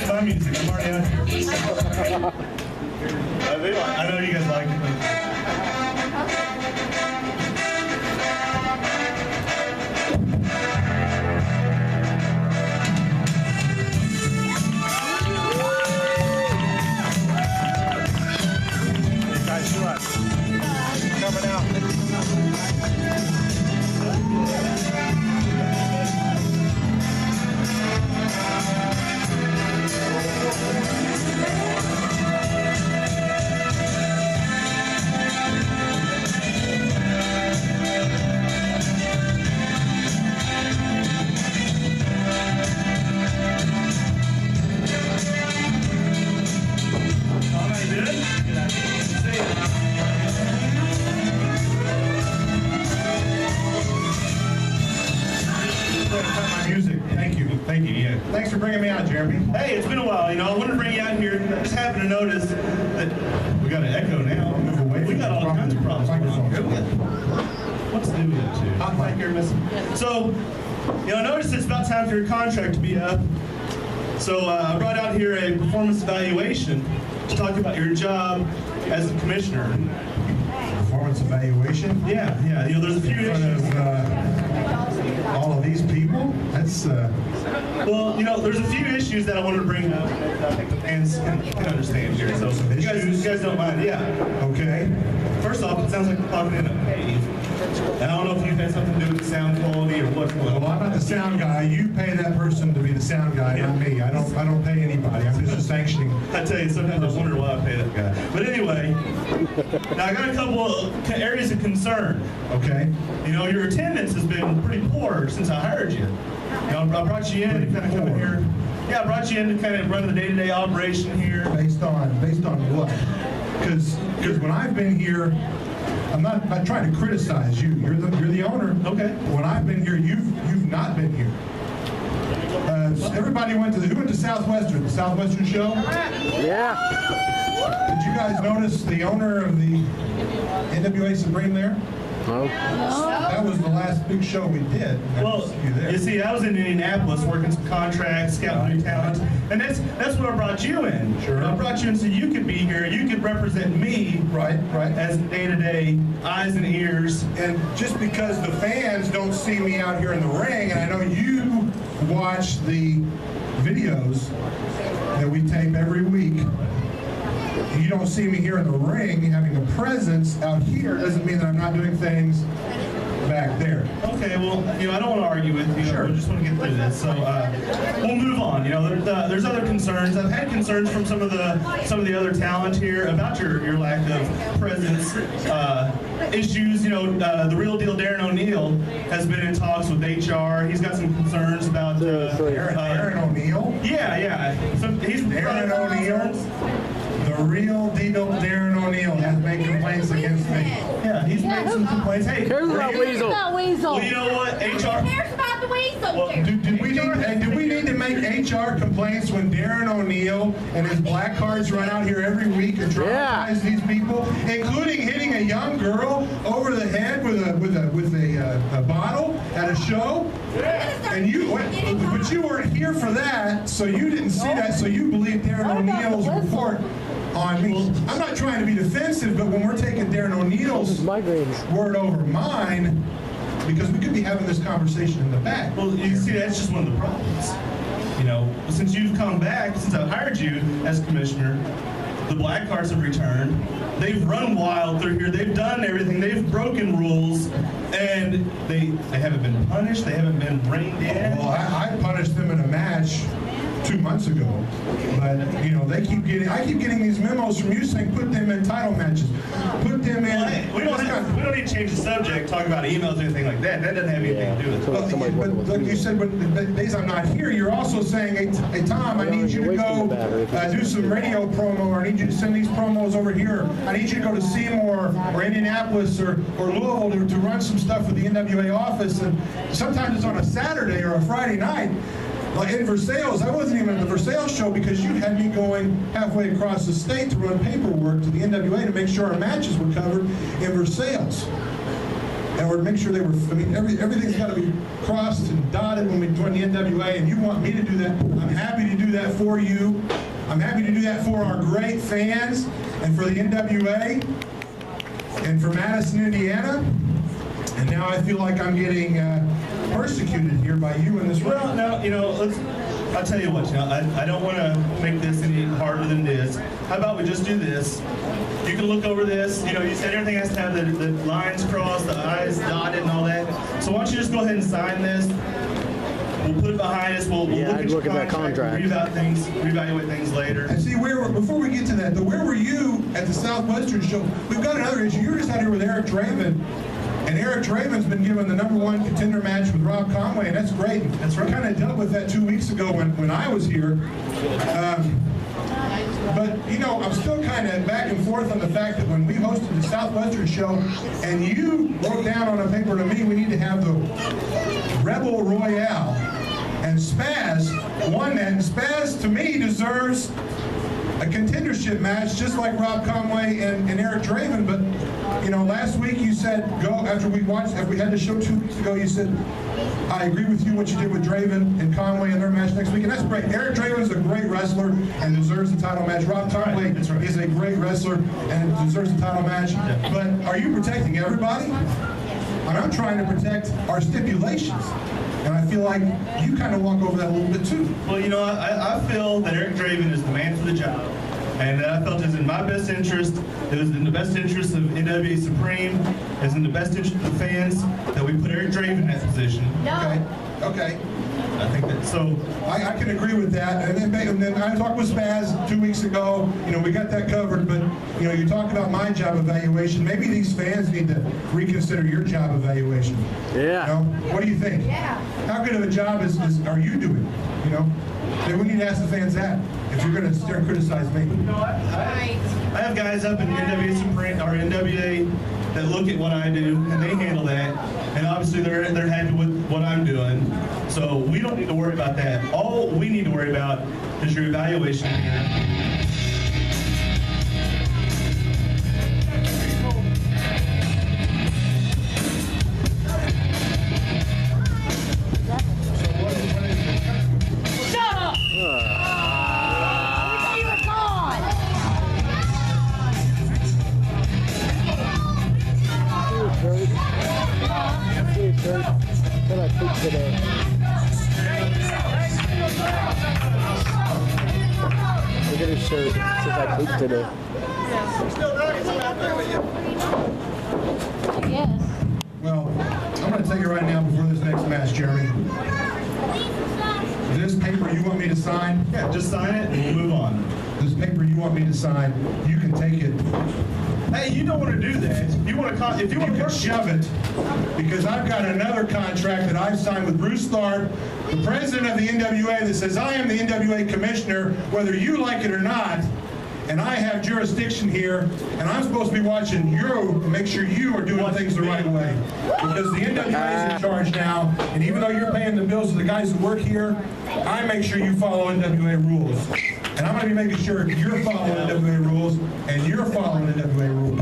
to my music. I'm already out here. I know you guys like it. Coming out. Thank you, yeah. Thanks for bringing me out, Jeremy. Hey, it's been a while, you know. I wanted to bring you out here. I just happened to notice that we got an echo now. Move away. We got all kinds of problems. What's new with it, too? Hot mic here missing. So, you know, I noticed it's about time for your contract to be up. So I brought out here a performance evaluation to talk about your job as a commissioner. Performance evaluation? Yeah. You know, there's a few issues. All of these people? That's, well, you know, there's a few issues that I wanted to bring up that I think the fans can understand here. So you guys don't mind? Yeah. Okay. First off, it sounds like we're talking in a cave. And I don't know if you've had something to do with the sound quality or what's going on. Well, I'm not the sound guy. You pay that person to be the sound guy, not me. I don't pay anybody. I'm just sanctioning. I tell you, sometimes I wonder why I pay that guy. But anyway, now I got a couple of areas of concern. Okay. You know, your attendance has been pretty poor since I hired you. You know, I brought you in to kind of come in here. Yeah, I brought you in to kind of run the day-to-day operation here. Based on what? Because when I've been here, I'm not trying to criticize you. You're the owner. Okay. When I've been here, you've not been here. Everybody who went to Southwestern, the Southwestern show? Yeah. Did you guys notice the owner of the NWA Supreme there? No. That was the last big show we did. Well, you see, I was in Indianapolis working some contracts, scouting new talent, and that's what I brought you in. Sure. I brought you in so you could be here, you could represent me, right, as day-to-day eyes and ears. And just because the fans don't see me out here in the ring, and I know you watch the videos that we tape every week, you don't see me here in the ring having a presence out here doesn't mean that I'm not doing things back there. Okay, well, you know, I don't want to argue with you. Sure. I just want to get through this. So we'll move on. You know, there's other concerns. I've had concerns from some of the other talent here about your lack of presence. Issues. You know, the real deal Darren O'Neill has been in talks with HR. He's got some concerns about Darren O'Neill. Yeah. So he's Darren O'Neill. The real deal Darren O'Neill has made complaints against me. Yeah, he's made some complaints. Hey, cares about Weasel. Well, you know what? HR. Who cares about the Weasel? Well, do we need to make HR complaints when Darren O'Neill and his black cards run out here every week and traumatize these people, including hitting a young girl over the head with a bottle at a show? And but you weren't here for that, so you didn't see that, so you believe Darren O'Neill's report on me. I'm not trying to be defensive, but when we're taking Darren O'Neill's word over mine, because we could be having this conversation in the back. Well, you see, that's just one of the problems. You know, since you've come back, since I've hired you as commissioner, the black cards have returned. They've run wild through here. They've done everything. They've broken rules, and they haven't been punished. They haven't been reined in. Well, I punished them in a match 2 months ago, but you know I keep getting these memos from you saying put them in title matches, put them in. Well, we don't need to change the subject, talk about emails or anything like that. That doesn't have anything to do with it. But like you said, but the days I'm not here, you're also saying, hey Tom, I need you to go do some radio promo, or I need you to send these promos over here. I need you to go to Seymour or Indianapolis or Louisville to run some stuff with the NWA office, and sometimes it's on a Saturday or a Friday night. Like in Versailles, I wasn't even at the Versailles show because you had me going halfway across the state to run paperwork to the NWA to make sure our matches were covered in Versailles. and would make sure they were, I mean, everything's got to be crossed and dotted when we join the NWA, and you want me to do that, I'm happy to do that for you. I'm happy to do that for our great fans and for the NWA and for Madison, Indiana. And now I feel like I'm getting persecuted here by you in this room. Well, no, you know, I'll tell you what, you know, I don't want to make this any harder than it is. How about we just do this? You can look over this. You know, you said everything has to have the lines crossed, the I's dotted and all that. So why don't you just go ahead and sign this? We'll put it behind us. We'll Yeah, look I'd at your look at that contract. reevaluate things later. And see, before we get to that, where were you at the Southwestern show? We've got another issue. You were just out here with Eric Draven. And Eric Draven's been given the #1 contender match with Rob Conway, and that's great. That's right. We kind of dealt with that 2 weeks ago when I was here. But, you know, I'm still kind of back and forth on the fact that when we hosted the Southwestern show, and you wrote down on a paper to me, we need to have the Rebel Royale. And Spaz won that. And Spaz, to me, deserves a contendership match, just like Rob Conway and Eric Draven. But, you know, last week you said, after we had the show 2 weeks ago, you said, I agree with you what you did with Draven and Conway in their match next week, and that's great. Eric Draven is a great wrestler and deserves the title match. Rob Conway is a great wrestler and deserves the title match. Yeah. But are you protecting everybody? And I'm trying to protect our stipulations. And I feel like you kind of walk over that a little bit too. Well, you know, I feel that Eric Draven is the man for the job. And I felt it was in my best interest, it was in the best interest of NWA Supreme, it was in the best interest of the fans that we put Eric Draven in that position. No. Okay. I think that, so. I can agree with that. And then I talked with Spaz 2 weeks ago. You know, we got that covered. But, you know, you talked about my job evaluation. Maybe these fans need to reconsider your job evaluation. Yeah. You know? What do you think? Yeah. How good of a job are you doing? You know? Then we need to ask the fans that if you're going to start criticize me. You know, I have guys up in NWA Supreme or NWA that look at what I do and they handle that, and obviously they're happy with what I'm doing. So we don't need to worry about that. All we need to worry about is your evaluation here. What I pooped today. Look at his shirt. It says I pooped today. Yes. Well, I'm going to tell you right now before this next match, Jeremy. This paper you want me to sign? Yeah, just sign it and move on. This paper you want me to sign, you can take it. Hey, you don't want to do that. You want to if you want to can shove it, because I've got another contract that I've signed with Bruce Tharp, the president of the NWA, that says I am the NWA commissioner, whether you like it or not, and I have jurisdiction here, and I'm supposed to be watching you to make sure you are doing things the right way. Because the NWA is in charge now, and even though you're paying the bills of the guys who work here, I make sure you follow NWA rules. And I'm going to be making sure you're following NWA rules, and you're following NWA rules.